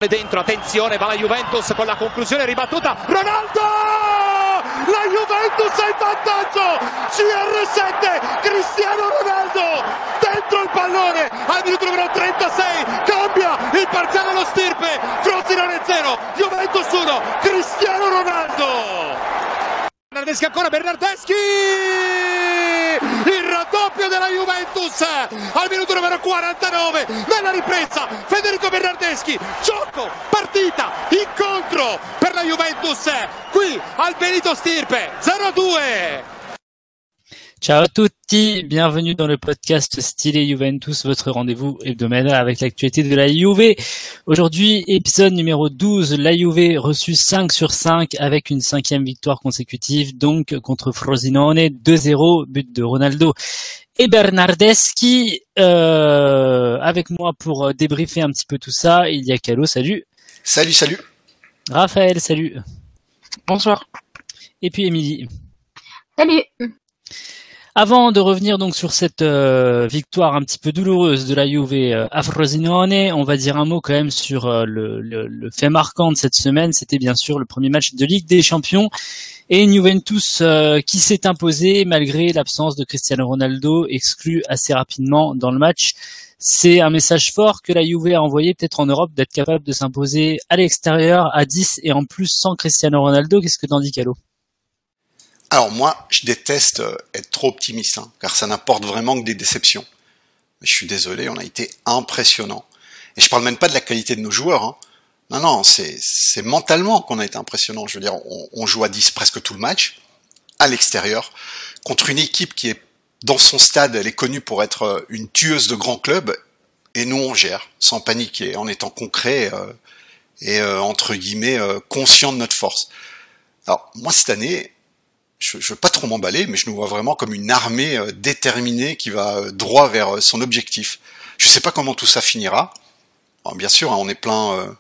Dentro, attenzione, va la Juventus con la conclusione ribattuta, Ronaldo! La Juventus è in vantaggio, CR7, Cristiano Ronaldo, dentro il pallone, al minuto numero 36, cambia il parziale allo Stirpe, Frosinone 0, Juventus 1, Cristiano Ronaldo! Bernardeschi ancora, Bernardeschi! Il raddoppio della Juventus al minuto numero 49, nella ripresa Federico Bernardeschi, gioco, partita, incontro per la Juventus qui al Benito Stirpe, 0-2. Ciao à tutti, bienvenue dans le podcast Stylé Juventus, votre rendez-vous hebdomadaire avec l'actualité de la Juve. Aujourd'hui, épisode numéro 12, la Juve reçue 5 sur 5 avec une 5e victoire consécutive, donc contre Frosinone, 2-0, but de Ronaldo et Bernardeschi. Avec moi pour débriefer un petit peu tout ça, il y a Calo, salut. Salut. Raphaël, salut. Bonsoir. Et puis Émilie. Salut. Avant de revenir donc sur cette victoire un petit peu douloureuse de la Juve à Frosinone, on va dire un mot quand même sur le fait marquant de cette semaine. C'était bien sûr le premier match de Ligue des Champions et une Juventus qui s'est imposée malgré l'absence de Cristiano Ronaldo, exclu assez rapidement dans le match. C'est un message fort que la Juve a envoyé peut-être en Europe, d'être capable de s'imposer à l'extérieur à 10 et en plus sans Cristiano Ronaldo. Qu'est-ce que t'en dis, Calo ? Alors moi, je déteste être trop optimiste, car ça n'apporte vraiment que des déceptions. Mais je suis désolé, on a été impressionnant. Et je parle même pas de la qualité de nos joueurs. Non, c'est mentalement qu'on a été impressionnant. Je veux dire, on joue à 10 presque tout le match, à l'extérieur, contre une équipe qui est dans son stade, elle est connue pour être une tueuse de grands clubs, et nous on gère, sans paniquer, en étant concret et entre guillemets conscient de notre force. Alors moi cette année, je veux pas trop m'emballer, mais je nous vois vraiment comme une armée déterminée qui va droit vers son objectif. Je sais pas comment tout ça finira. Alors, bien sûr, on est plein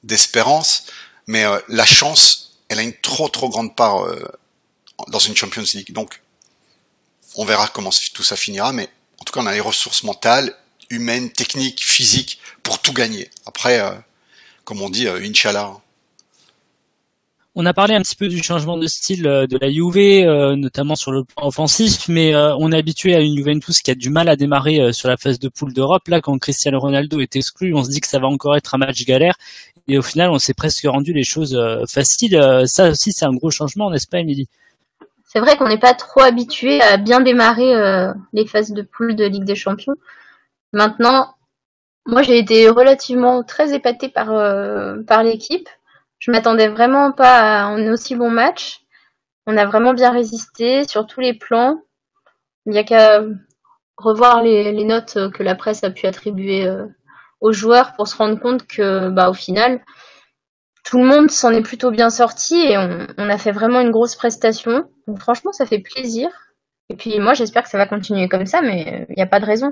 d'espérance, mais la chance, elle a une trop grande part dans une Champions League. Donc, on verra comment tout ça finira, mais en tout cas, on a les ressources mentales, humaines, techniques, physiques pour tout gagner. Après, comme on dit, Inch'Allah. On a parlé un petit peu du changement de style de la Juve, notamment sur le plan offensif, mais on est habitué à une Juventus qui a du mal à démarrer sur la phase de poule d'Europe. Là, quand Cristiano Ronaldo est exclu, on se dit que ça va encore être un match galère. Et au final, on s'est presque rendu les choses faciles. Ça aussi, c'est un gros changement, n'est-ce pas, Émilie ? C'est vrai qu'on n'est pas trop habitué à bien démarrer les phases de poule de Ligue des Champions. Maintenant, moi, j'ai été relativement très épatée par l'équipe. Je m'attendais vraiment pas à un aussi bon match. On a vraiment bien résisté sur tous les plans. Il n'y a qu'à revoir les notes que la presse a pu attribuer aux joueurs pour se rendre compte que, au final, tout le monde s'en est plutôt bien sorti et on a fait vraiment une grosse prestation. Donc, franchement, ça fait plaisir. Et puis moi, j'espère que ça va continuer comme ça, mais il n'y a pas de raison.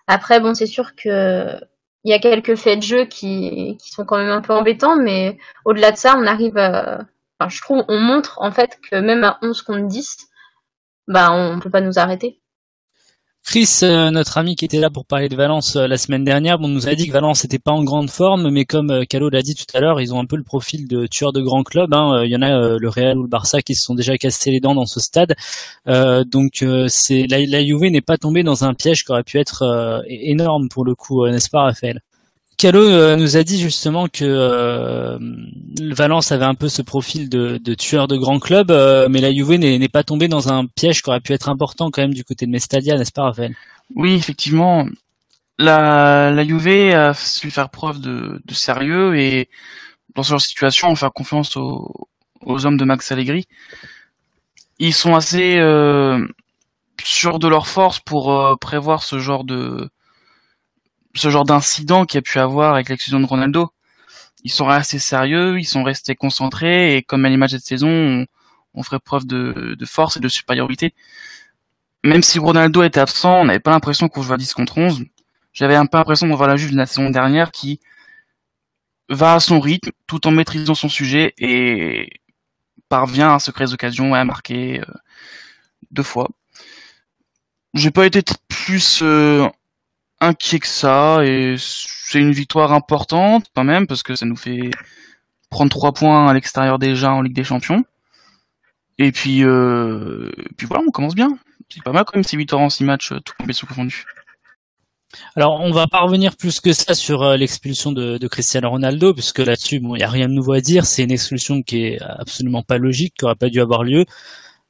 Après, bon, c'est sûr que il y a quelques faits de jeu qui sont quand même un peu embêtants, mais au-delà de ça, on arrive je trouve, on montre en fait que même à 11 contre 10, on peut pas nous arrêter. Chris, notre ami qui était là pour parler de Valence la semaine dernière, nous a dit que Valence n'était pas en grande forme, mais comme Calo l'a dit tout à l'heure, ils ont un peu le profil de tueurs de grands clubs. Il y en a le Real ou le Barça qui se sont déjà cassés les dents dans ce stade. Donc c'est la Juve n'est pas tombée dans un piège qui aurait pu être énorme pour le coup, n'est-ce pas, Raphaël ? Calo nous a dit justement que Valence avait un peu ce profil de tueur de grands clubs, mais la Juve n'est pas tombée dans un piège qui aurait pu être important quand même du côté de Mestalla, n'est-ce pas, Raphaël ? Oui, effectivement, la Juve a su faire preuve de sérieux et dans ce genre de situation, faire confiance aux hommes de Max Allegri. Ils sont assez sûrs de leur force pour prévoir ce genre d'incident qu'il y a pu avoir avec l'exclusion de Ronaldo. Ils sont restés sérieux, ils sont restés concentrés et comme à l'image de cette saison, on ferait preuve de force et de supériorité. Même si Ronaldo était absent, on n'avait pas l'impression qu'on jouait à 10 contre 11. J'avais un peu l'impression de voir la Juve de la saison dernière qui va à son rythme tout en maîtrisant son sujet et parvient à se créer des occasions et à marquer 2 fois. J'ai pas été plus inquiet que ça, et c'est une victoire importante quand même, parce que ça nous fait prendre 3 points à l'extérieur déjà en Ligue des Champions. Et puis voilà, on commence bien. C'est pas mal quand même, 6 victoires en 6 matchs, tout compétition confondue. Alors, on va pas revenir plus que ça sur l'expulsion de Cristiano Ronaldo, puisque là-dessus, bon, il y a rien de nouveau à dire. C'est une expulsion qui est absolument pas logique, qui aurait pas dû avoir lieu.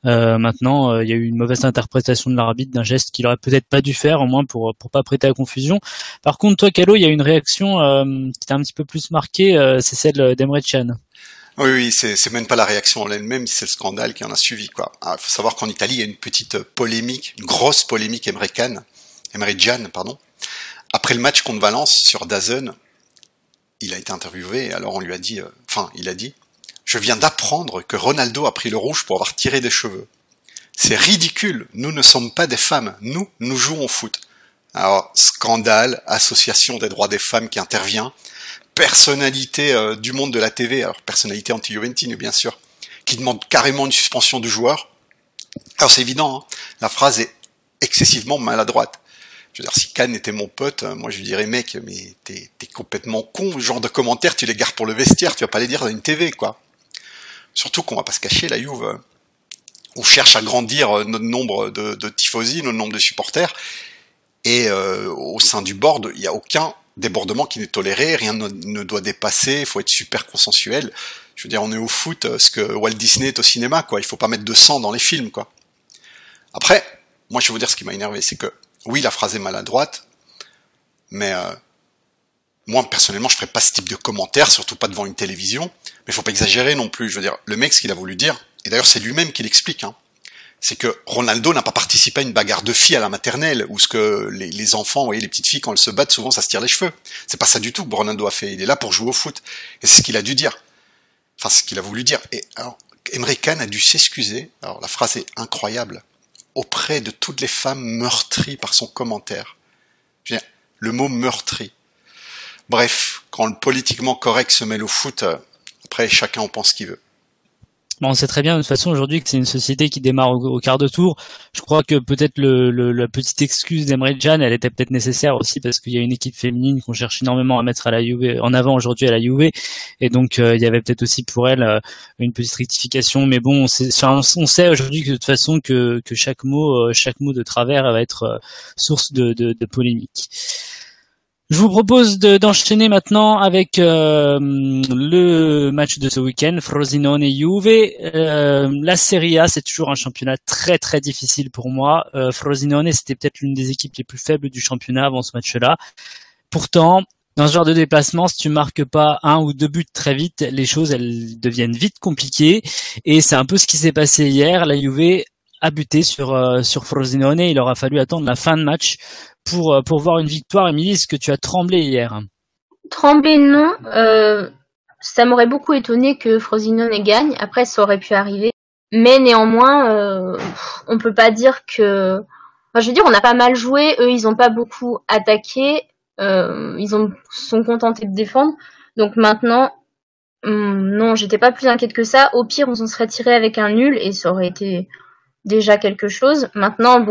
Maintenant, il y a eu une mauvaise interprétation de l'arbitre d'un geste qu'il aurait peut-être pas dû faire, au moins pour pas prêter à confusion. Par contre, toi, Calo, il y a une réaction qui t'a un petit peu plus marqué, c'est celle d'Emre Can. Oui, c'est même pas la réaction en elle-même, c'est le scandale qui en a suivi, quoi. Ah, faut savoir qu'en Italie, il y a une petite polémique, une grosse polémique Emre Can, pardon. Après le match contre Valence sur DAZN, il a été interviewé, alors on lui a dit, il a dit, je viens d'apprendre que Ronaldo a pris le rouge pour avoir tiré des cheveux. C'est ridicule, nous ne sommes pas des femmes, nous jouons au foot. Alors, scandale, association des droits des femmes qui intervient, personnalité du monde de la TV, alors personnalité anti-juventine bien sûr, qui demande carrément une suspension du joueur. Alors c'est évident, hein, la phrase est excessivement maladroite. Je veux dire, si Can était mon pote, moi je lui dirais, mec, mais t'es complètement con, ce genre de commentaires, tu les gardes pour le vestiaire, tu vas pas les dire dans une TV, quoi. Surtout qu'on va pas se cacher, la Juve, on cherche à grandir notre nombre de tifosi, notre nombre de supporters, et au sein du board, il n'y a aucun débordement qui n'est toléré, rien ne doit dépasser, il faut être super consensuel. Je veux dire, on est au foot, ce que Walt Disney est au cinéma, quoi. Il faut pas mettre de sang dans les films, quoi. Après, moi je vais vous dire ce qui m'a énervé, c'est que oui, la phrase est maladroite, mais moi personnellement je ferais pas ce type de commentaire, surtout pas devant une télévision, mais il faut pas exagérer non plus. Je veux dire, le mec, ce qu'il a voulu dire, et d'ailleurs c'est lui-même qui l'explique, hein, c'est que Ronaldo n'a pas participé à une bagarre de filles à la maternelle, où ce que les enfants, vous voyez, les petites filles, quand elles se battent, souvent ça se tire les cheveux. C'est pas ça du tout que Ronaldo a fait, il est là pour jouer au foot. Et c'est ce qu'il a dû dire. Enfin, c'est ce qu'il a voulu dire. Et alors, Emre Can a dû s'excuser, alors la phrase est incroyable, auprès de toutes les femmes meurtries par son commentaire. Je veux dire, le mot meurtri. Bref, quand le politiquement correct se mêle au foot, après chacun en pense ce qu'il veut. Bon, on sait très bien de toute façon aujourd'hui que c'est une société qui démarre au quart de tour. Je crois que peut-être la petite excuse d'Emre Can, elle était peut-être nécessaire aussi parce qu'il y a une équipe féminine qu'on cherche énormément à mettre à la Juve, en avant aujourd'hui à la Juve, et donc il y avait peut-être aussi pour elle une petite rectification. Mais bon, on sait aujourd'hui que de toute façon que chaque mot de travers va être source de polémique. Je vous propose d'enchaîner maintenant avec le match de ce week-end, Frosinone-Juve. La Serie A, c'est toujours un championnat très très difficile pour moi. Frosinone, c'était peut-être l'une des équipes les plus faibles du championnat avant ce match-là. Pourtant, dans ce genre de déplacement, si tu marques pas 1 ou 2 buts très vite, les choses elles deviennent vite compliquées. Et c'est un peu ce qui s'est passé hier. La Juve a buté sur Frosinone. Il aura fallu attendre la fin de match pour voir une victoire. Émilie, est-ce que tu as tremblé hier? Tremblé, non. Ça m'aurait beaucoup étonné que Frosinone gagne. Après, ça aurait pu arriver. Mais néanmoins, on peut pas dire que... Enfin, je veux dire, on a pas mal joué. Eux, ils ont pas beaucoup attaqué. Sont contentés de défendre. Donc maintenant, non, j'étais pas plus inquiète que ça. Au pire, on s'en serait tiré avec un nul et ça aurait été déjà quelque chose. Maintenant,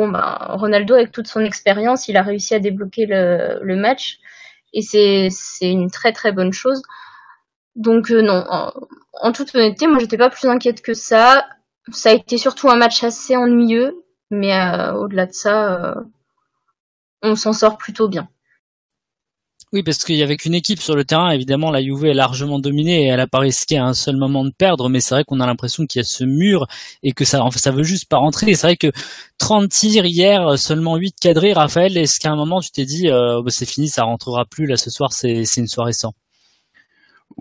Ronaldo, avec toute son expérience, il a réussi à débloquer le match et c'est une très très bonne chose. Donc non, en toute honnêteté, moi j'étais pas plus inquiète que ça. Ça a été surtout un match assez ennuyeux, mais au-delà de ça, on s'en sort plutôt bien. Oui, parce qu'il y avait qu'une équipe sur le terrain. Évidemment, la Juve est largement dominée et elle a pas risqué à un seul moment de perdre, mais c'est vrai qu'on a l'impression qu'il y a ce mur et que ça veut juste pas rentrer. Et c'est vrai que 30 tirs hier, seulement 8 cadrés. Raphaël, est-ce qu'à un moment tu t'es dit c'est fini, ça rentrera plus, là ce soir c'est une soirée sans?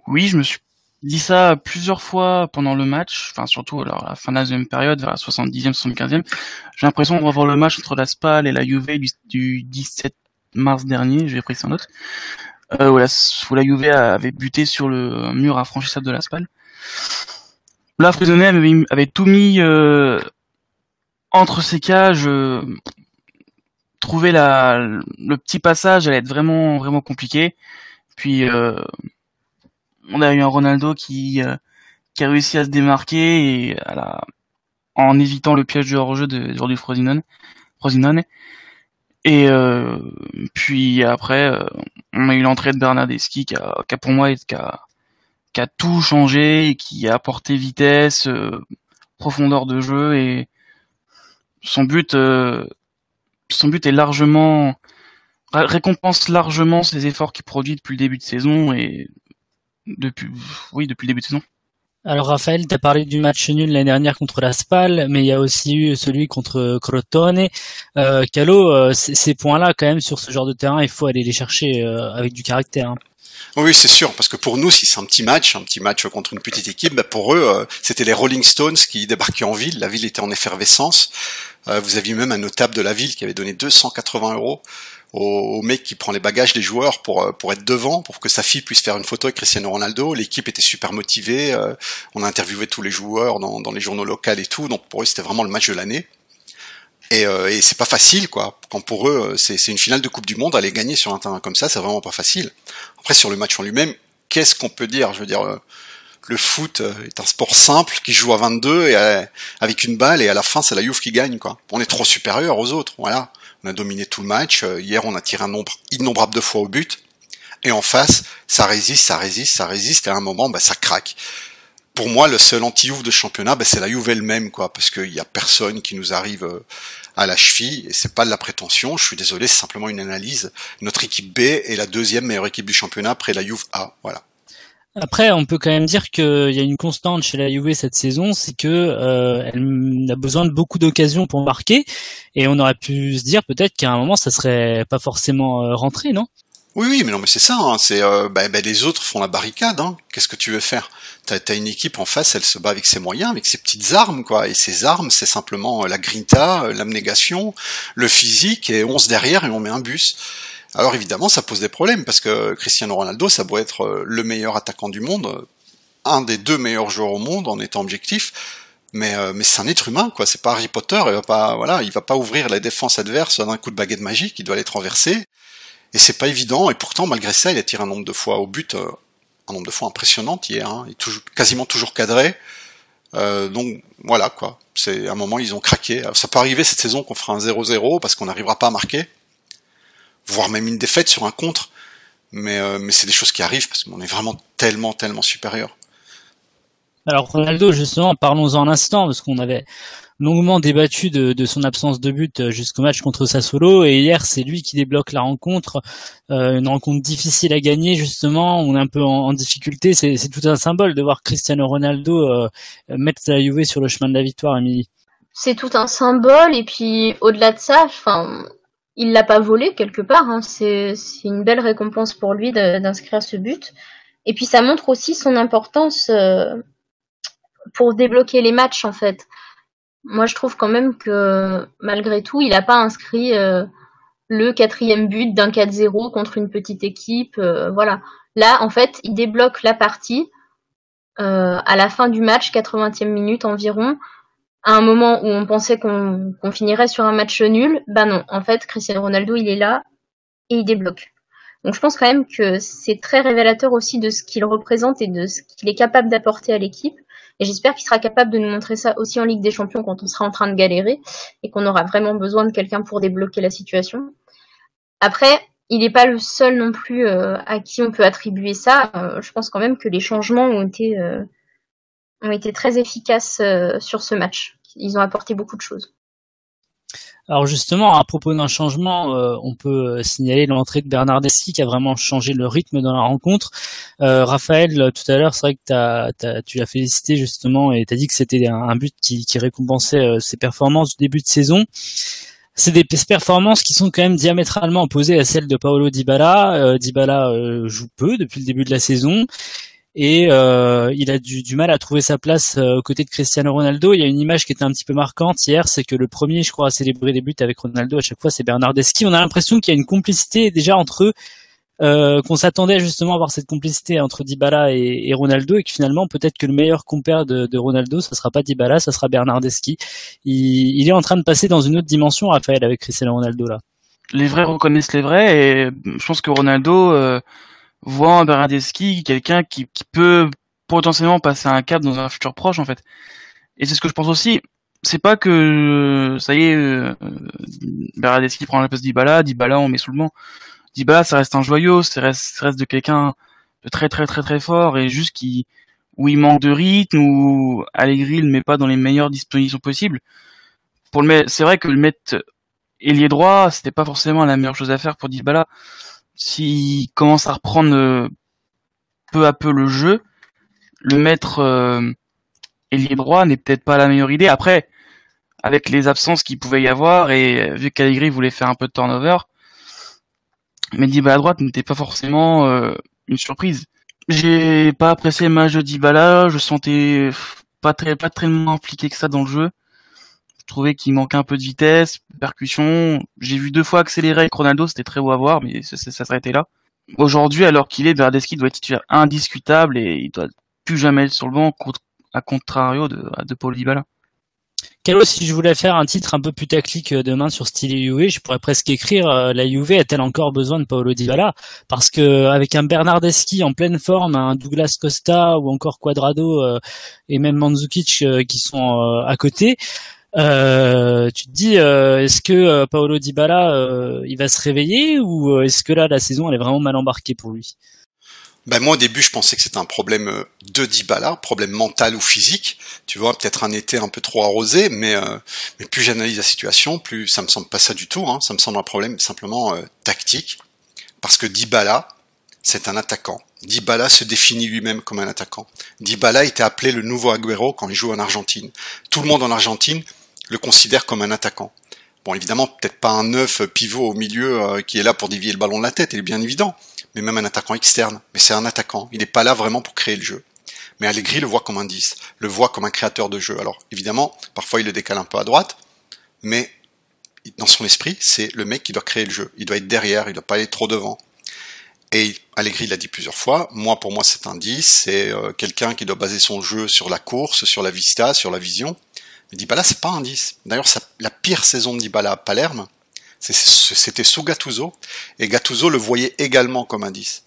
Oui, je me suis dit ça plusieurs fois pendant le match, enfin surtout alors à la fin de la deuxième période, vers la 70e, 75e. J'ai l'impression de revoir le match entre la Spal et la Juve du 17 mars dernier, j'ai pris ça en note, où la Juve avait buté sur le mur infranchissable de la Spal. Là, Frosinone avait tout mis entre ses cages. Trouver le petit passage allait être vraiment vraiment compliqué. Puis on a eu un Ronaldo qui a réussi à se démarquer et en évitant le piège du hors-jeu du Frosinone. Et puis après, on a eu l'entrée de Bernardeschi qui a pour moi qui a tout changé, et qui a apporté vitesse, profondeur de jeu, et son but est largement récompense largement ses efforts qu'il produit depuis le début de saison, et depuis le début de saison. Alors Raphaël, t'as parlé du match nul l'année dernière contre la Spal, mais il y a aussi eu celui contre Crotone. Calo, ces points-là, quand même, sur ce genre de terrain, il faut aller les chercher avec du caractère. Hein. Oui, c'est sûr, parce que pour nous, si c'est un petit match contre une petite équipe, bah pour eux, c'était les Rolling Stones qui débarquaient en ville. La ville était en effervescence. Vous aviez même un notable de la ville qui avait donné 280 € au mec qui prend les bagages des joueurs pour être devant, pour que sa fille puisse faire une photo avec Cristiano Ronaldo. L'équipe était super motivée. On a interviewé tous les joueurs dans les journaux locaux et tout. Donc pour eux, c'était vraiment le match de l'année. Et c'est pas facile, quoi. Quand pour eux, c'est une finale de Coupe du Monde, aller gagner sur un terrain comme ça, c'est vraiment pas facile. Après, sur le match en lui-même, qu'est-ce qu'on peut dire? Je veux dire, le foot est un sport simple qui joue à 22 et avec une balle, et à la fin, c'est la Juve qui gagne, quoi. On est trop supérieur aux autres, voilà. On a dominé tout le match. Hier, on a tiré un nombre innombrable de fois au but. Et en face, ça résiste, et à un moment, bah, ça craque. Pour moi, le seul anti-Juve de championnat, c'est la Juve elle-même, quoi, parce qu'il y a personne qui nous arrive à la cheville, et c'est pas de la prétention, je suis désolé, c'est simplement une analyse. Notre équipe B est la deuxième meilleure équipe du championnat après la Juve A, voilà. Après, on peut quand même dire qu'il y a une constante chez la Juve cette saison, c'est que elle a besoin de beaucoup d'occasions pour marquer, et on aurait pu se dire peut-être qu'à un moment ça serait pas forcément rentré, non? Oui, mais non, mais c'est ça, hein, c'est les autres font la barricade, hein. Qu'est-ce que tu veux faire? T'as une équipe en face, elle se bat avec ses moyens, avec ses petites armes, quoi. Et ses armes, c'est simplement la grinta, l'abnégation, le physique, et 11 derrière et on met un bus. Alors évidemment, ça pose des problèmes, parce que Cristiano Ronaldo, ça doit être le meilleur attaquant du monde, un des 2 meilleurs joueurs au monde en étant objectif, mais c'est un être humain, quoi. C'est pas Harry Potter, il va pas ouvrir la défense adverse d'un coup de baguette magique, il doit les renverser. Et c'est pas évident, et pourtant, malgré ça, il a tiré un nombre de fois au but, un nombre de fois impressionnant hier, hein. Il est quasiment toujours cadré. Donc, voilà, quoi. À un moment, ils ont craqué. Alors, ça peut arriver cette saison qu'on fera un 0-0, parce qu'on n'arrivera pas à marquer. Voire même une défaite sur un contre. Mais c'est des choses qui arrivent, parce qu'on est vraiment tellement supérieur. Alors, Ronaldo, justement, parlons-en un instant, parce qu'on avait longuement débattu de son absence de but jusqu'au match contre Sassuolo, et hier c'est lui qui débloque la rencontre, une rencontre difficile à gagner, justement, on est un peu en difficulté, c'est tout un symbole de voir Cristiano Ronaldo mettre la Juve sur le chemin de la victoire, Émilie. C'est tout un symbole, et puis au-delà de ça, il l'a pas volé quelque part, hein. C'est une belle récompense pour lui d'inscrire ce but, et puis ça montre aussi son importance pour débloquer les matchs, en fait. Moi, je trouve quand même que, malgré tout, il n'a pas inscrit le 4e but d'un 4-0 contre une petite équipe. Voilà. Là, en fait, il débloque la partie à la fin du match, 80e minute environ, à un moment où on pensait qu'on finirait sur un match nul. Bah non, en fait, Cristiano Ronaldo, il est là et il débloque. Donc, je pense quand même que c'est très révélateur aussi de ce qu'il représente et de ce qu'il est capable d'apporter à l'équipe. Et j'espère qu'il sera capable de nous montrer ça aussi en Ligue des Champions quand on sera en train de galérer et qu'on aura vraiment besoin de quelqu'un pour débloquer la situation. Après, il n'est pas le seul non plus à qui on peut attribuer ça. Je pense quand même que les changements ont été très efficaces sur ce match. Ils ont apporté beaucoup de choses. Alors justement, à propos d'un changement, on peut signaler l'entrée de Bernardeschi qui a vraiment changé le rythme dans la rencontre. Raphaël, tout à l'heure, c'est vrai que tu l'as félicité justement et t'as dit que c'était un but qui récompensait ses performances du début de saison. C'est des performances qui sont quand même diamétralement opposées à celles de Paulo Dybala. Dybala joue peu depuis le début de la saison. Et il a du mal à trouver sa place aux côtés de Cristiano Ronaldo. Il y a une image qui était un petit peu marquante hier, c'est que le premier, je crois, à célébrer les buts avec Ronaldo à chaque fois, c'est Bernardeschi. On a l'impression qu'il y a une complicité déjà entre eux, qu'on s'attendait justement à voir cette complicité entre Dybala et Ronaldo, et que finalement peut-être que le meilleur compère de Ronaldo, ça sera pas Dybala, ça sera Bernardeschi. Il est en train de passer dans une autre dimension, Raphaël, avec Cristiano Ronaldo là. Les vrais reconnaissent les vrais, et je pense que Ronaldo voit en Bernardeschi quelqu'un qui peut potentiellement passer un cap dans un futur proche, en fait. Et c'est ce que je pense aussi. c'est pas que ça y est, Bernardeschi prend la place d'Dybala, Dybala on met sous le banc. Dybala ça reste un joyau, ça reste de quelqu'un de très très très très fort et juste où il manque de rythme, où Allegri le met pas dans les meilleures dispositions possibles. C'est vrai que le mettre ailier droit, c'était pas forcément la meilleure chose à faire pour Dybala. S'il commence à reprendre peu à peu le jeu, le mettre ailier droit n'est peut-être pas la meilleure idée. Après, avec les absences qu'il pouvait y avoir et vu qu'Allegri voulait faire un peu de turnover, mais Dybala à droite n'était pas forcément une surprise. J'ai pas apprécié le match de Dybala, je sentais pas tellement impliqué que ça dans le jeu. Je trouvais qu'il manquait un peu de vitesse, de percussion. J'ai vu 2 fois accélérer avec Ronaldo, c'était très beau à voir, mais ça s'arrêtait là. Aujourd'hui, alors qu'il est, Bernardeschi doit être titulaire indiscutable et il doit plus jamais être sur le banc, à contrario de Paulo Dybala. Calo, si je voulais faire un titre un peu putaclic demain sur style Juve, je pourrais presque écrire la Juve a-t-elle encore besoin de Paulo Dybala? Parce que avec un Bernardeschi en pleine forme, un Douglas Costa ou encore Cuadrado et même Mandzukic qui sont à côté, tu te dis est-ce que Paulo Dybala il va se réveiller ou est-ce que là la saison elle est vraiment mal embarquée pour lui? Ben moi au début je pensais que c'était un problème de Dybala, problème mental ou physique, tu vois, peut-être un été un peu trop arrosé, mais plus j'analyse la situation, plus ça me semble pas ça du tout, hein, ça me semble un problème simplement tactique, parce que Dybala, c'est un attaquant. Dybala se définit lui-même comme un attaquant. Dybala était appelé le nouveau Agüero quand il joue en Argentine. Tout le monde en Argentine le considère comme un attaquant. Bon, évidemment, peut-être pas un neuf pivot au milieu qui est là pour dévier le ballon de la tête, il est bien évident, mais même un attaquant externe. Mais c'est un attaquant, il n'est pas là vraiment pour créer le jeu. Mais Allegri le voit comme un 10, le voit comme un créateur de jeu. Alors, évidemment, parfois il le décale un peu à droite, mais dans son esprit, c'est le mec qui doit créer le jeu. Il doit être derrière, il doit pas aller trop devant. Et Allegri l'a dit plusieurs fois, pour moi c'est un 10, c'est quelqu'un qui doit baser son jeu sur la course, sur la vista, sur la vision. Mais Dybala c'est pas un 10. D'ailleurs la pire saison de Dybala à Palerme, c'était sous Gattuso, et Gattuso le voyait également comme un 10.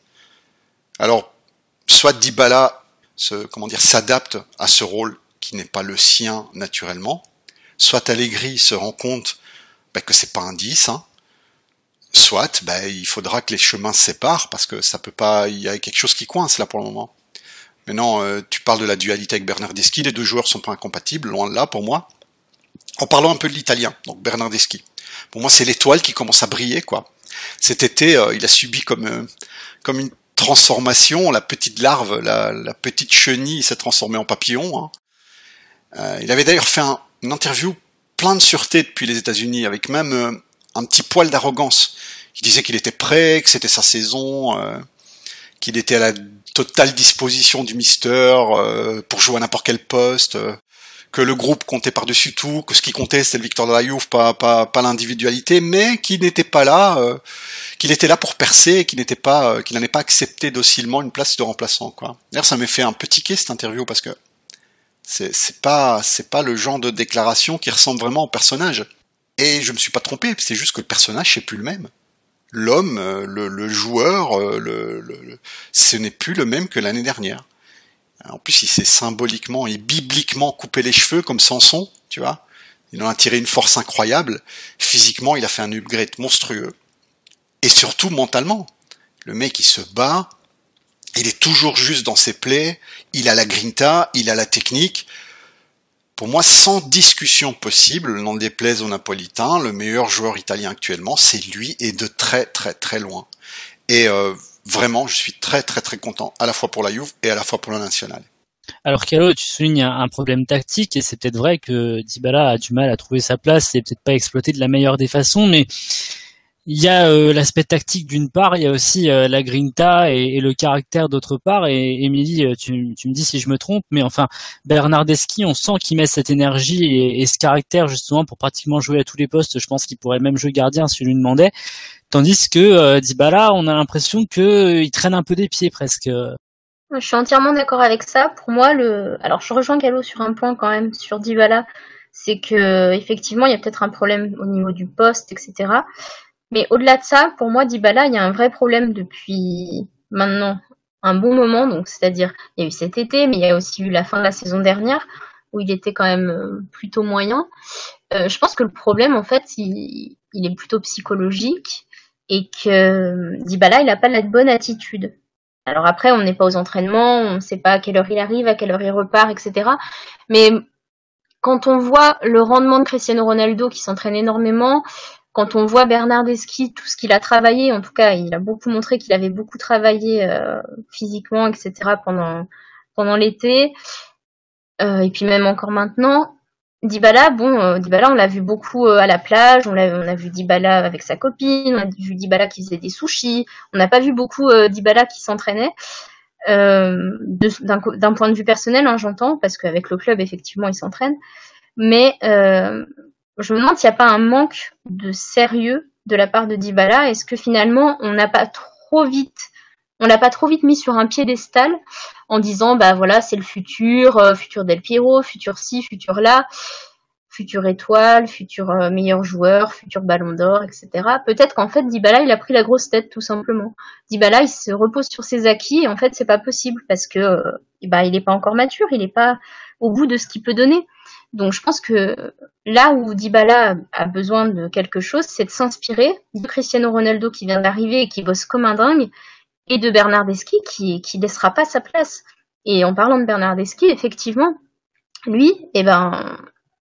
Alors, soit Dybala s'adapte à ce rôle qui n'est pas le sien naturellement, soit Allegri se rend compte que c'est pas un 10, hein, soit il faudra que les chemins se séparent parce que ça peut pas, il y a quelque chose qui coince là pour le moment. Maintenant, tu parles de la dualité avec Bernardeschi, les deux joueurs sont pas incompatibles, loin de là pour moi. En parlant un peu de l'italien, donc Bernardeschi. Pour moi, c'est l'étoile qui commence à briller, quoi. Cet été, il a subi comme une transformation, la petite larve, la petite chenille s'est transformée en papillon. Hein. Il avait d'ailleurs fait une interview plein de sûreté depuis les États-Unis, avec même un petit poil d'arrogance. Il disait qu'il était prêt, que c'était sa saison, qu'il était à la totale disposition du mister pour jouer à n'importe quel poste, que le groupe comptait par-dessus tout, que ce qui comptait c'était le victoire de la Juve, pas l'individualité, mais qu'il n'était pas là, qu'il était là pour percer, et qu'il n'allait pas accepter docilement une place de remplaçant, quoi. D'ailleurs, ça m'a fait un peu tiquer cette interview parce que c'est pas le genre de déclaration qui ressemble vraiment au personnage. Et je me suis pas trompé, c'est juste que le personnage c'est plus le même. L'homme, le joueur, ce n'est plus le même que l'année dernière. En plus, il s'est symboliquement et bibliquement coupé les cheveux comme Samson, tu vois. Il en a tiré une force incroyable. Physiquement, il a fait un upgrade monstrueux. Et surtout, mentalement. Le mec, il se bat. Il est toujours juste dans ses plays. Il a la grinta, il a la technique. Pour moi, sans discussion possible, n'en déplaise aux Napolitains, le meilleur joueur italien actuellement, c'est lui et de très très très loin. Et vraiment, je suis très très très content, à la fois pour la Juve et à la fois pour le national. Alors Calo, tu soulignes un problème tactique et c'est peut-être vrai que Dybala a du mal à trouver sa place et peut-être pas exploité de la meilleure des façons, mais il y a l'aspect tactique d'une part, il y a aussi la grinta et le caractère d'autre part. Et Émilie, tu me dis si je me trompe, mais enfin Bernardeschi, on sent qu'il met cette énergie et ce caractère justement pour pratiquement jouer à tous les postes. Je pense qu'il pourrait même jouer gardien si on lui demandait. Tandis que Dybala, on a l'impression que il traîne un peu des pieds presque. Je suis entièrement d'accord avec ça. Pour moi, alors je rejoins Calo sur un point quand même sur Dybala, c'est que effectivement il y a peut-être un problème au niveau du poste, etc. Mais au-delà de ça, pour moi, Dybala, il y a un vrai problème depuis maintenant un bon moment. Donc, c'est-à-dire, il y a eu cet été, mais il y a aussi eu la fin de la saison dernière. où il était quand même plutôt moyen. Je pense que le problème, en fait, il est plutôt psychologique et que Dybala, il a pas la bonne attitude. Alors après, on n'est pas aux entraînements, on ne sait pas à quelle heure il arrive, à quelle heure il repart, etc. Mais quand on voit le rendement de Cristiano Ronaldo qui s'entraîne énormément, quand on voit Bernardeschi, tout ce qu'il a travaillé, en tout cas, il a beaucoup montré qu'il avait beaucoup travaillé physiquement, etc. pendant l'été, et puis même encore maintenant. Dybala, Dybala, on l'a vu beaucoup à la plage, on a vu Dybala avec sa copine, on a vu Dybala qui faisait des sushis, on n'a pas vu beaucoup Dybala qui s'entraînait. D'un point de vue personnel, hein, j'entends, parce qu'avec le club, effectivement, il s'entraîne. Mais je me demande s'il n'y a pas un manque de sérieux de la part de Dybala. Est-ce que finalement, on l'a pas trop vite mis sur un piédestal en disant, bah voilà, c'est le futur, futur Del Piero, futur ci, futur là, futur étoile, futur meilleur joueur, futur ballon d'or, etc. Peut-être qu'en fait, Dybala, il a pris la grosse tête, tout simplement. Dybala, il se repose sur ses acquis, et en fait, c'est pas possible, parce que il est pas encore mature, il est pas au bout de ce qu'il peut donner. Donc, je pense que là où Dybala a besoin de quelque chose, c'est de s'inspirer de Cristiano Ronaldo qui vient d'arriver et qui bosse comme un dingue, et de Bernardeschi qui laissera pas sa place. Et en parlant de Bernardeschi, effectivement, lui,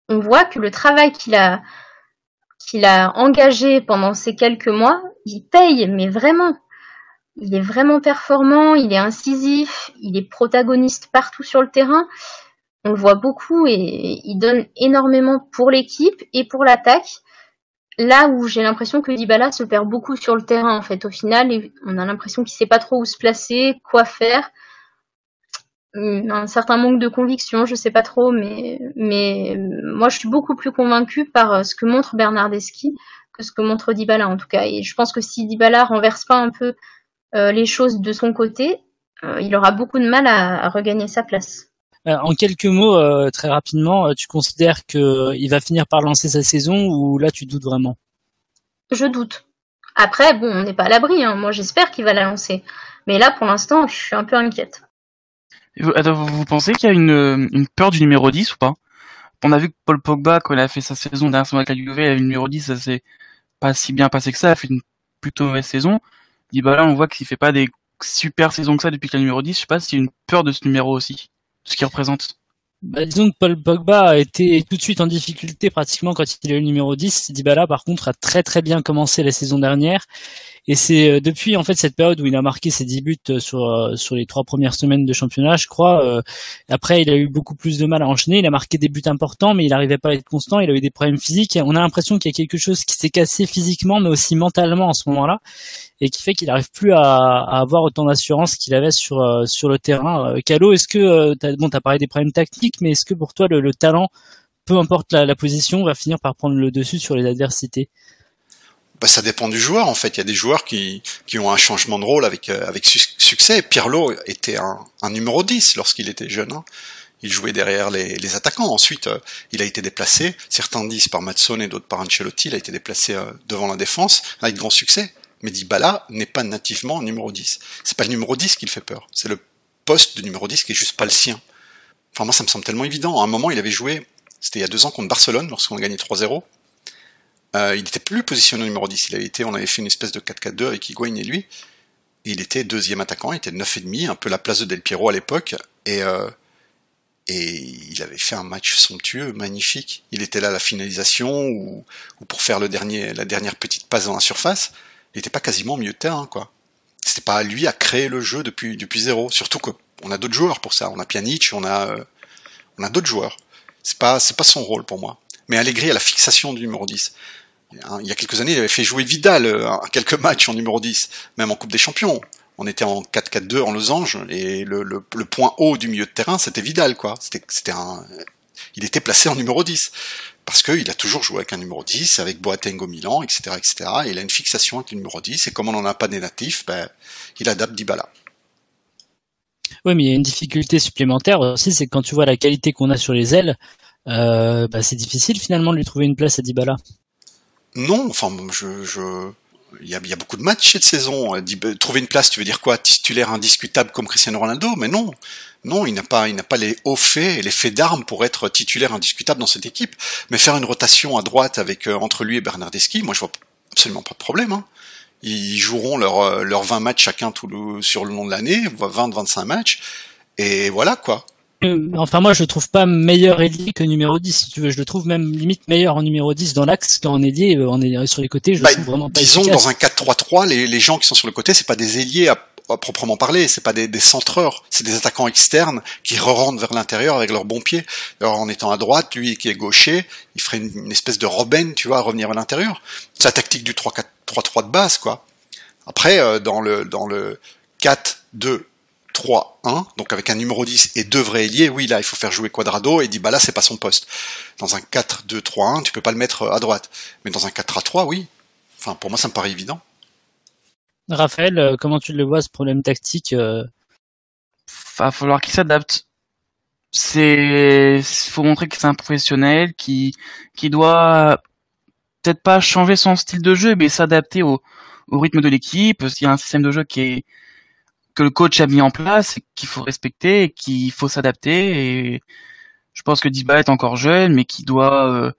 on voit que le travail qu'il a engagé pendant ces quelques mois, il paye, mais vraiment. Il est vraiment performant, il est incisif, il est protagoniste partout sur le terrain. On le voit beaucoup et il donne énormément pour l'équipe et pour l'attaque. Là où j'ai l'impression que Dybala se perd beaucoup sur le terrain, en fait, au final, et on a l'impression qu'il sait pas trop où se placer, quoi faire. Un certain manque de conviction, je sais pas trop, mais moi je suis beaucoup plus convaincue par ce que montre Bernardeschi que ce que montre Dybala, en tout cas. Et je pense que si Dybala renverse pas un peu les choses de son côté, il aura beaucoup de mal à regagner sa place. En quelques mots, très rapidement, tu considères qu'il va finir par lancer sa saison ou là tu doutes vraiment? Je doute. Après, bon, on n'est pas à l'abri, hein. Moi j'espère qu'il va la lancer. Mais là, pour l'instant, je suis un peu inquiète. Vous pensez qu'il y a une peur du numéro 10 ou pas? On a vu que Paul Pogba, quand il a fait sa saison dernière saison avec la Juve, il avait le numéro 10, ça s'est pas si bien passé que ça, il a fait une plutôt mauvaise saison. Dybala, on voit qu'il fait pas des super saisons que ça depuis qu'il a le numéro 10, je sais pas s'il y a une peur de ce numéro aussi. Ce qu'il représente. Disons que Paul Pogba a été tout de suite en difficulté pratiquement quand il a eu le numéro 10. Dybala, par contre, a très très bien commencé la saison dernière. Et c'est depuis en fait cette période où il a marqué ses 10 buts sur les 3 premières semaines de championnat, je crois. Après, il a eu beaucoup plus de mal à enchaîner. Il a marqué des buts importants, mais il n'arrivait pas à être constant. Il a eu des problèmes physiques. On a l'impression qu'il y a quelque chose qui s'est cassé physiquement, mais aussi mentalement en ce moment-là, et qui fait qu'il n'arrive plus à avoir autant d'assurance qu'il avait sur le terrain. Calo, est-ce que t'as parlé des problèmes tactiques, mais est-ce que pour toi le talent, peu importe la position, va finir par prendre le dessus sur les adversités? Ça dépend du joueur, en fait. Il y a des joueurs qui ont un changement de rôle avec succès. Pirlo était un numéro 10 lorsqu'il était jeune, hein. Il jouait derrière les attaquants. Ensuite, il a été déplacé. Certains disent par Mazzone et d'autres par Ancelotti. Il a été déplacé devant la défense avec grand succès. Mais Dybala n'est pas nativement numéro 10. C'est pas le numéro 10 qui le fait peur. C'est le poste de numéro 10 qui est juste pas le sien. Enfin, moi, ça me semble tellement évident. À un moment, il avait joué, c'était il y a 2 ans contre Barcelone, lorsqu'on a gagné 3-0. Il n'était plus positionné au numéro 10. On avait fait une espèce de 4-4-2 avec Higuaín et lui. Et il était deuxième attaquant, il était 9,5, un peu la place de Del Piero à l'époque. Et il avait fait un match somptueux, magnifique. Il était là à la finalisation ou pour faire la dernière petite passe dans la surface. Il n'était pas quasiment au milieu de terrain, quoi. C'était pas à lui à créer le jeu depuis zéro. Surtout qu'on a d'autres joueurs pour ça. On a Pjanic, on a d'autres joueurs. C'est pas son rôle pour moi. Mais Allegri a la fixation du numéro 10. Il y a quelques années, il avait fait jouer Vidal quelques matchs en numéro 10, même en Coupe des Champions. On était en 4-4-2 en losange, et le point haut du milieu de terrain, c'était Vidal, quoi. Il était placé en numéro 10. Parce qu'il a toujours joué avec un numéro 10, avec Boateng au Milan, etc., etc. Et il a une fixation avec le numéro 10, et comme on n'en a pas des natifs, il adapte Dybala. Oui, mais il y a une difficulté supplémentaire aussi, c'est que quand tu vois la qualité qu'on a sur les ailes, c'est difficile finalement de lui trouver une place à Dybala. Non, enfin, Il y a beaucoup de matchs cette saison. Trouver une place, tu veux dire quoi? Titulaire indiscutable comme Cristiano Ronaldo? Mais non. Non, il n'a pas les hauts faits et les faits d'armes pour être titulaire indiscutable dans cette équipe. Mais faire une rotation à droite avec, entre lui et Bernardeschi, moi je vois absolument pas de problème, hein. Ils joueront leurs 20 matchs chacun sur le long de l'année, 20-25 matchs. Et voilà, quoi. Enfin, moi, je le trouve pas meilleur ailier que numéro 10, si tu veux. Je le trouve même limite meilleur en numéro 10 dans l'axe qu'en ailier. On est sur les côtés, je le trouve vraiment pas disons, efficace. dans un 4-3-3, les gens qui sont sur le côté, c'est pas des ailiers à proprement parler, c'est pas des centreurs, c'est des attaquants externes qui rentrent vers l'intérieur avec leurs bons pieds. Alors, en étant à droite, lui qui est gaucher, il ferait une espèce de Robben, tu vois, à revenir à l'intérieur. C'est la tactique du 3-4-3-3 de base, quoi. Après, dans le 4-2-3-1, donc avec un numéro 10 et deux vrais ailiers, oui, là, il faut faire jouer Cuadrado et Dybala, c'est pas son poste. Dans un 4-2-3-1, tu peux pas le mettre à droite. Mais dans un 4-3-3, oui. Enfin, pour moi, ça me paraît évident. Raphaël, comment tu le vois, ce problème tactique? Va falloir qu'il s'adapte. Faut montrer que c'est un professionnel qui doit peut-être pas changer son style de jeu, mais s'adapter au rythme de l'équipe. S'il y a un système de jeu que le coach a mis en place, et qu'il faut respecter, et qu'il faut s'adapter. Et je pense que Dybala est encore jeune, mais qui doit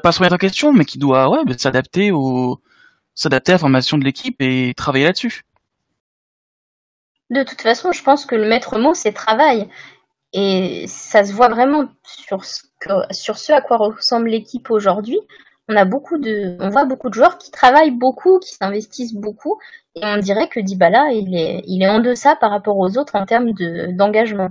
pas se remettre en question, mais qui doit s'adapter à la formation de l'équipe et travailler là-dessus. De toute façon, je pense que le maître mot, c'est travail. Et ça se voit vraiment sur ce à quoi ressemble l'équipe aujourd'hui. On voit beaucoup de joueurs qui travaillent beaucoup, qui s'investissent beaucoup. Et on dirait que Dybala, il est en deçà par rapport aux autres en termes d'engagement.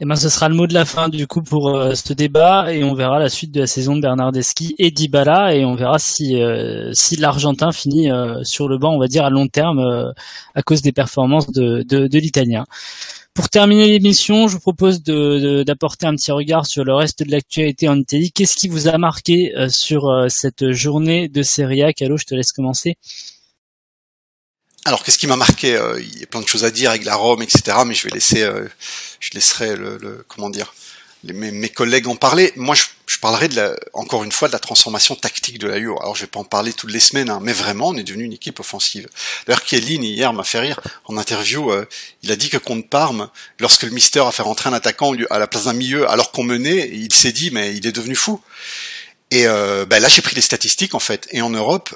Eh ben, ce sera le mot de la fin du coup pour ce débat, et on verra la suite de la saison de Bernardeschi et Dybala, et on verra si l'Argentin finit sur le banc, on va dire à long terme, à cause des performances de l'Italien. Pour terminer l'émission, je vous propose d'apporter un petit regard sur le reste de l'actualité en Italie. Qu'est-ce qui vous a marqué sur cette journée de Serie A? Calo, je te laisse commencer. Alors, qu'est-ce qui m'a marqué? Il y a plein de choses à dire avec la Rome, etc. Mais je laisserai mes collègues en parler. Moi, je parlerai encore une fois de la transformation tactique de la Juve. Alors, je vais pas en parler toutes les semaines, hein, mais vraiment, on est devenu une équipe offensive. D'ailleurs, Chiellini, hier, m'a fait rire. En interview, il a dit que contre Parme, lorsque le Mister a fait rentrer un attaquant à la place d'un milieu, alors qu'on menait, il s'est dit, mais il est devenu fou. Et là, j'ai pris les statistiques, en fait. Et en Europe,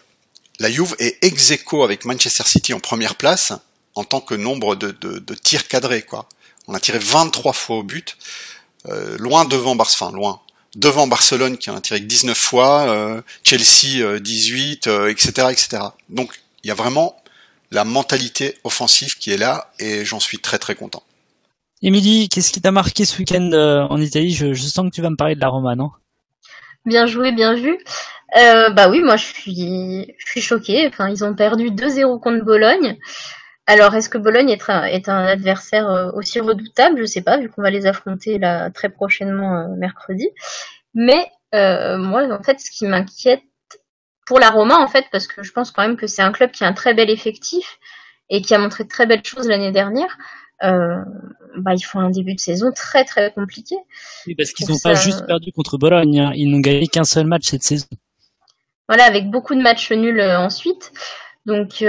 la Juve est ex-aequo avec Manchester City en première place en tant que nombre de tirs cadrés, quoi. On a tiré 23 fois au but, loin devant Barcelone qui en a tiré que 19 fois, Chelsea 18, etc., etc. Donc il y a vraiment la mentalité offensive qui est là et j'en suis très très content. Émilie, qu'est-ce qui t'a marqué ce week-end en Italie? Je sens que tu vas me parler de la Roma, non? Bien joué, bien vu. Oui, moi je suis choquée. Enfin, ils ont perdu 2-0 contre Bologne. Alors, est-ce que Bologne est un adversaire aussi redoutable? Je sais pas, vu qu'on va les affronter là très prochainement mercredi. Mais moi, en fait, ce qui m'inquiète pour la Roma, en fait, parce que je pense quand même que c'est un club qui a un très bel effectif et qui a montré de très belles choses l'année dernière. Ils font un début de saison très très compliqué. Oui, parce qu'ils n'ont pas juste perdu contre Bologne, hein. Ils n'ont gagné qu'un seul match cette saison. Voilà, avec beaucoup de matchs nuls ensuite. Donc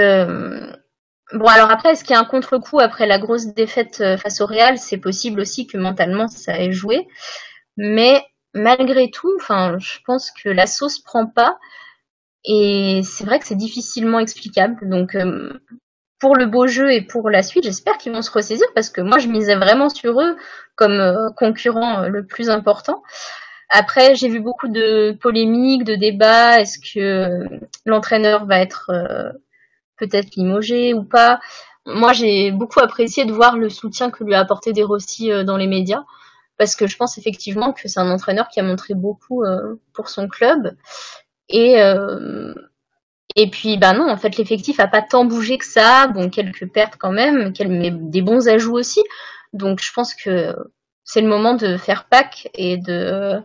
alors après, est-ce qu'il y a un contre-coup après la grosse défaite face au Real? C'est possible aussi que mentalement ça ait joué, mais malgré tout, enfin, je pense que la sauce prend pas, et c'est vrai que c'est difficilement explicable. Donc pour le beau jeu et pour la suite, j'espère qu'ils vont se ressaisir, parce que moi je misais vraiment sur eux comme concurrent le plus important. Après, j'ai vu beaucoup de polémiques, de débats. Est-ce que l'entraîneur va être peut-être limogé ou pas? Moi, j'ai beaucoup apprécié de voir le soutien que lui a apporté De Rossi dans les médias, parce que je pense effectivement que c'est un entraîneur qui a montré beaucoup pour son club. Et puis, non, en fait, l'effectif a pas tant bougé que ça. Bon, quelques pertes quand même, mais des bons ajouts aussi. Donc, je pense que c'est le moment de faire Pâques et de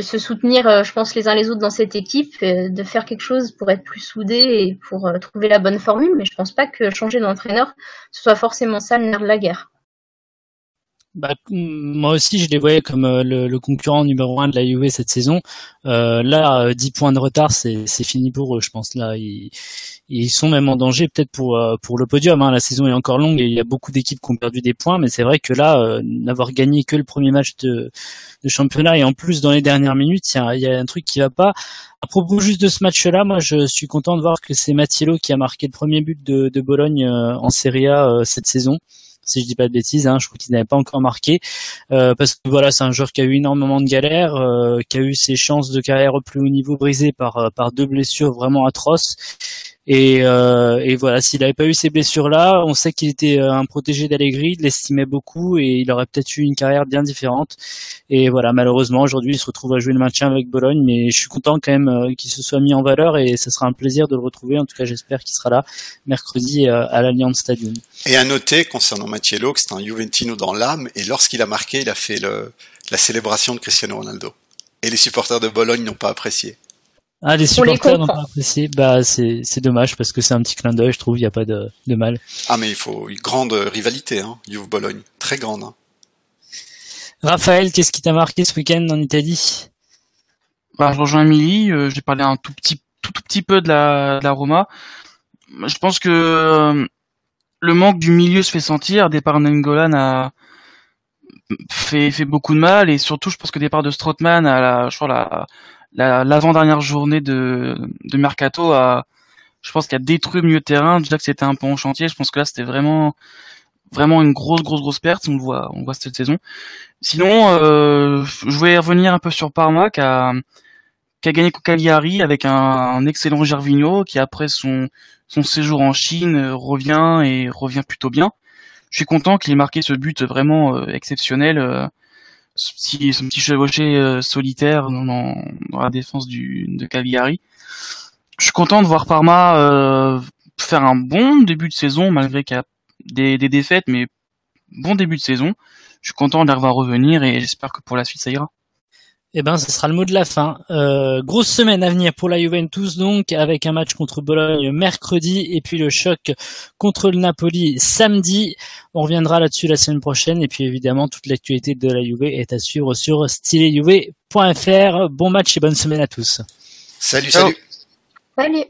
se soutenir, je pense, les uns les autres dans cette équipe, de faire quelque chose pour être plus soudés et pour trouver la bonne formule. Mais je pense pas que changer d'entraîneur, ce soit forcément ça le nerf de la guerre. Moi aussi, je les voyais comme le concurrent numéro 1 de la Juve cette saison. Là, 10 points de retard, c'est fini pour eux, je pense. Là, ils sont même en danger peut-être pour le podium. Hein. La saison est encore longue et il y a beaucoup d'équipes qui ont perdu des points, mais c'est vrai que là, n'avoir gagné que le premier match de championnat et en plus dans les dernières minutes, il y a un truc qui va pas. À propos juste de ce match-là, moi, je suis content de voir que c'est Mattiello qui a marqué le premier but de Bologne en Serie A cette saison. Si je dis pas de bêtises, hein, je crois qu'il n'avait pas encore marqué, parce que voilà, c'est un joueur qui a eu énormément de galères, qui a eu ses chances de carrière au plus haut niveau brisées par 2 blessures vraiment atroces. Et voilà, s'il n'avait pas eu ces blessures-là, on sait qu'il était un protégé d'Allegri, il l'estimait beaucoup et il aurait peut-être eu une carrière bien différente. Et voilà, malheureusement, aujourd'hui, il se retrouve à jouer le maintien avec Bologne, mais je suis content quand même qu'il se soit mis en valeur et ce sera un plaisir de le retrouver. En tout cas, j'espère qu'il sera là mercredi à l'Allianz Stadium. Et à noter, concernant Mattiello, que c'est un Juventino dans l'âme, et lorsqu'il a marqué, il a fait la célébration de Cristiano Ronaldo. Et les supporters de Bologne n'ont pas apprécié. Ah, les supporters n'ont pas apprécié. C'est dommage parce que c'est un petit clin d'œil, je trouve, il n'y a pas de mal. Ah, mais il faut une grande rivalité, hein, Juve-Bologne. Très grande, hein. Raphaël, qu'est-ce qui t'a marqué ce week-end en Italie? Je rejoins Émilie, j'ai parlé un tout petit peu de la Roma. Je pense que le manque du milieu se fait sentir. Départ Nainggolan a fait beaucoup de mal et surtout, je pense que départ de Strootman à l'avant-dernière journée de mercato je pense qu'il a détruit le milieu de terrain. Déjà que c'était un peu en chantier, je pense que là c'était vraiment une grosse perte. On le voit cette saison. Sinon, je voulais revenir un peu sur Parma qui a gagné Cagliari avec un excellent Gervinho qui après son séjour en Chine revient plutôt bien. Je suis content qu'il ait marqué ce but vraiment exceptionnel. Son petit chevauché solitaire dans la défense de Cagliari. Je suis content de voir Parma faire un bon début de saison malgré qu'il y a des défaites, mais bon début de saison. Je suis content de les revoir revenir et j'espère que pour la suite ça ira. Eh ben, ce sera le mot de la fin. Grosse semaine à venir pour la Juventus, donc, avec un match contre Bologne mercredi et puis le choc contre le Napoli samedi. On reviendra là-dessus la semaine prochaine et puis évidemment, toute l'actualité de la Juve est à suivre sur stylejuve.fr. Bon match et bonne semaine à tous. Salut. Salut.